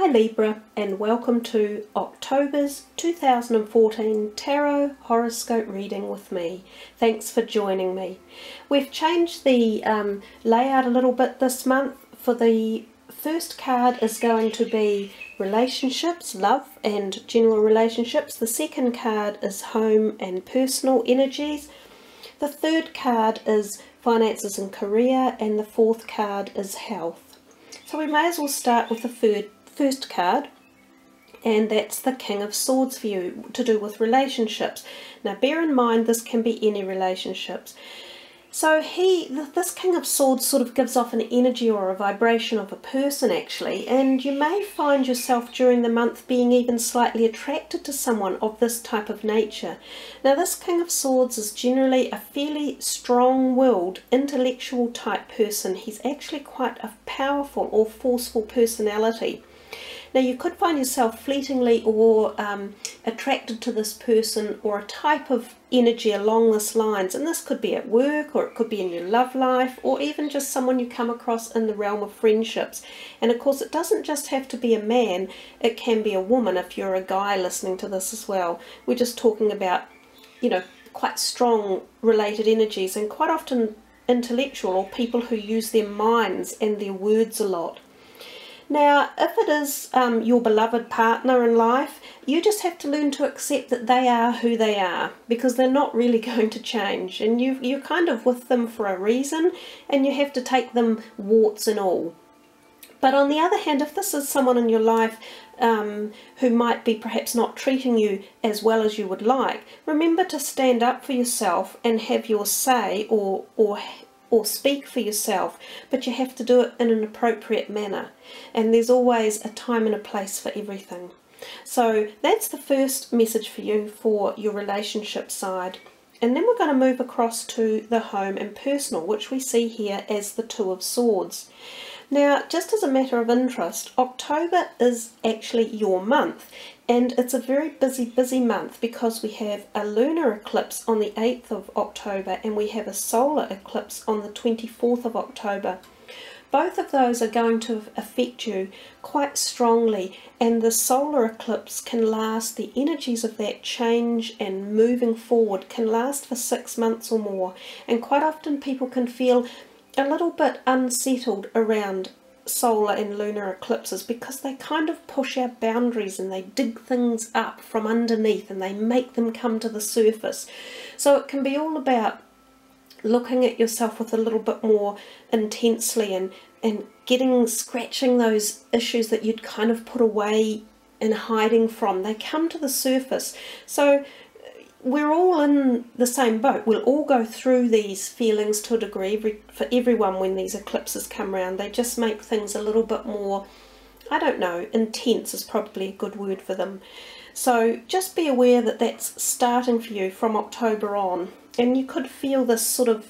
Hi Libra, and welcome to October's 2014 Tarot Horoscope reading with me. Thanks for joining me. We've changed the layout a little bit this month. For the first card is going to be relationships, love and general relationships. The second card is home and personal energies. The third card is finances and career, and the fourth card is health. So we may as well start with the first card, and that's the King of Swords for you, to do with relationships. Now bear in mind this can be any relationships. So this King of Swords sort of gives off an energy or a vibration of a person actually, and you may find yourself during the month being even slightly attracted to someone of this type of nature. Now this King of Swords is generally a fairly strong-willed, intellectual type person. He's actually quite a powerful or forceful personality. Now you could find yourself fleetingly or attracted to this person or a type of energy along this lines, and this could be at work, or it could be in your love life, or even just someone you come across in the realm of friendships. And of course it doesn't just have to be a man, it can be a woman if you're a guy listening to this as well. We're just talking about, you know, quite strong related energies, and quite often intellectual, or people who use their minds and their words a lot. Now, if it is your beloved partner in life, you just have to learn to accept that they are who they are, because they're not really going to change, and you're kind of with them for a reason, and you have to take them warts and all. But on the other hand, if this is someone in your life who might be perhaps not treating you as well as you would like, remember to stand up for yourself and have your say, or speak for yourself, but you have to do it in an appropriate manner, and there's always a time and a place for everything. So that's the first message for you for your relationship side. And then we're going to move across to the home and personal, which we see here as the Two of Swords. Now, just as a matter of interest, October is actually your month, and it's a very busy month, because we have a lunar eclipse on the 8th of October and we have a solar eclipse on the 24th of October. Both of those are going to affect you quite strongly, and the solar eclipse can last, the energies of that change and moving forward can last for 6 months or more, and quite often people can feel a little bit unsettled around solar and lunar eclipses, because they kind of push our boundaries and they dig things up from underneath and they make them come to the surface. So it can be all about looking at yourself with a little bit more intensely and scratching those issues that you'd kind of put away and hiding from. They come to the surface. So we're all in the same boat. We'll all go through these feelings to a degree for everyone when these eclipses come around. They just make things a little bit more, I don't know, intense is probably a good word for them. So just be aware that that's starting for you from October on, and you could feel this sort of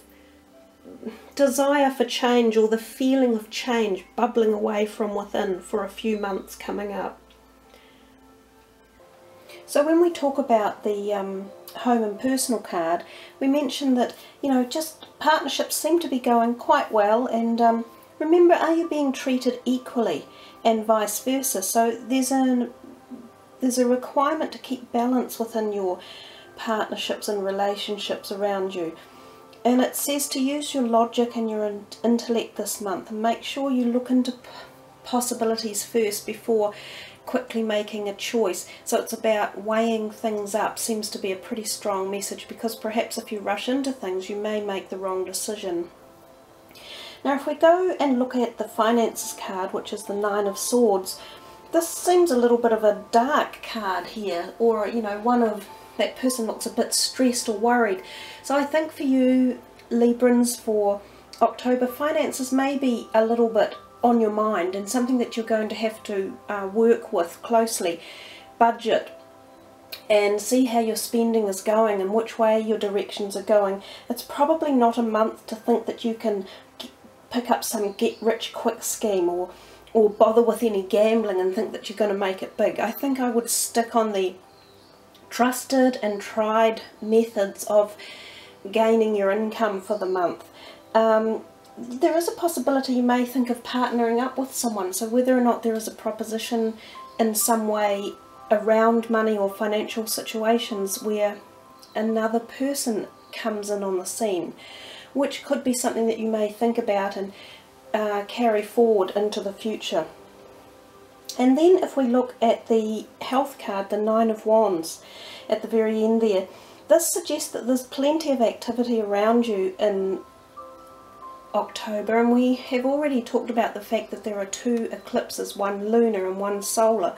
desire for change, or the feeling of change bubbling away from within for a few months coming up. So when we talk about the home and personal card, we mentioned that, you know, just partnerships seem to be going quite well, and remember, are you being treated equally, and vice versa? So there's a requirement to keep balance within your partnerships and relationships around you. And it says to use your logic and your intellect this month, and make sure you look into possibilities first before quickly making a choice. So it's about weighing things up. Seems to be a pretty strong message, because perhaps if you rush into things you may make the wrong decision. Now if we go and look at the finances card, which is the Nine of Swords, this seems a little bit of a dark card here, or, you know, one of that person looks a bit stressed or worried. So I think for you Librans, for October, finances may be a little bit on your mind, and something that you're going to have to work with closely. Budget and see how your spending is going and which way your directions are going. It's probably not a month to think that you can pick up some get-rich-quick scheme, or bother with any gambling and think that you're going to make it big. I think I would stick on the trusted and tried methods of gaining your income for the month. there is a possibility you may think of partnering up with someone, so whether or not there is a proposition in some way around money or financial situations where another person comes in on the scene, which could be something that you may think about and carry forward into the future. And then if we look at the health card, the Nine of Wands at the very end there, this suggests that there's plenty of activity around you in October, and we have already talked about the fact that there are 2 eclipses, one lunar and one solar,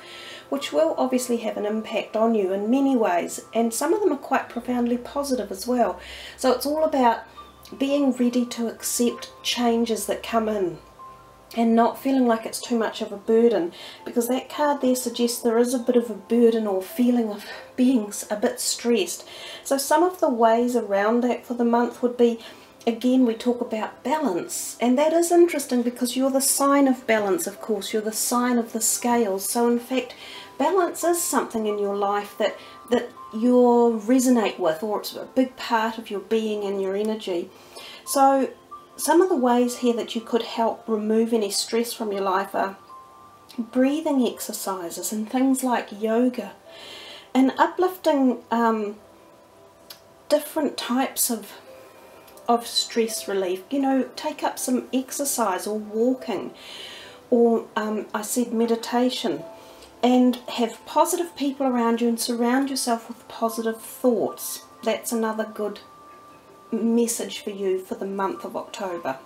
which will obviously have an impact on you in many ways, and some of them are quite profoundly positive as well. So it's all about being ready to accept changes that come in and not feeling like it's too much of a burden, because that card there suggests there is a bit of a burden or feeling of being a bit stressed. So some of the ways around that for the month would be, again, we talk about balance, and that is interesting because you're the sign of balance, of course. You're the sign of the scales. So in fact, balance is something in your life that you resonate with, or it's a big part of your being and your energy. So some of the ways here that you could help remove any stress from your life are breathing exercises and things like yoga, and uplifting different types of stress relief. You know, take up some exercise or walking, or I said meditation, and have positive people around you and surround yourself with positive thoughts. That's another good message for you for the month of October.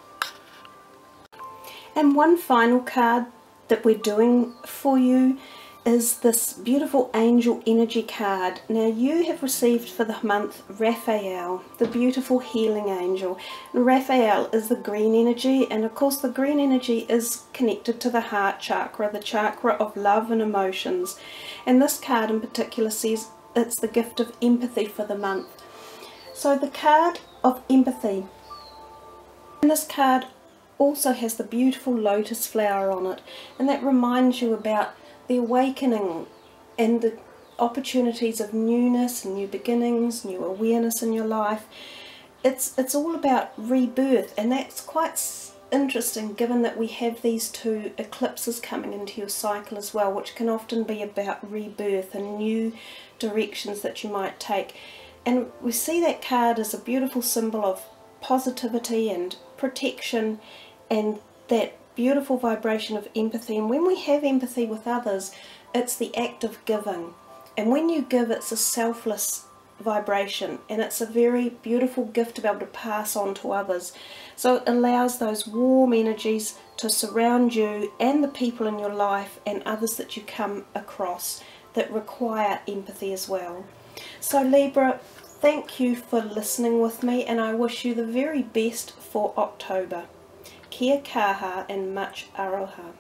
And one final card that we're doing for you is this beautiful angel energy card. Now you have received for the month Raphael, the beautiful healing angel. And Raphael is the green energy, and of course the green energy is connected to the heart chakra, the chakra of love and emotions. And this card in particular says it's the gift of empathy for the month. So the card of empathy, and this card also has the beautiful lotus flower on it, and that reminds you about the awakening and the opportunities of newness and new beginnings, new awareness in your life. It's all about rebirth, and that's quite interesting given that we have these 2 eclipses coming into your cycle as well, which can often be about rebirth and new directions that you might take. And we see that card as a beautiful symbol of positivity and protection and that beautiful vibration of empathy. And when we have empathy with others, it's the act of giving. And when you give, it's a selfless vibration, and it's a very beautiful gift to be able to pass on to others. So it allows those warm energies to surround you and the people in your life and others that you come across that require empathy as well. So Libra, thank you for listening with me, and I wish you the very best for October. Kia kaha and much aroha.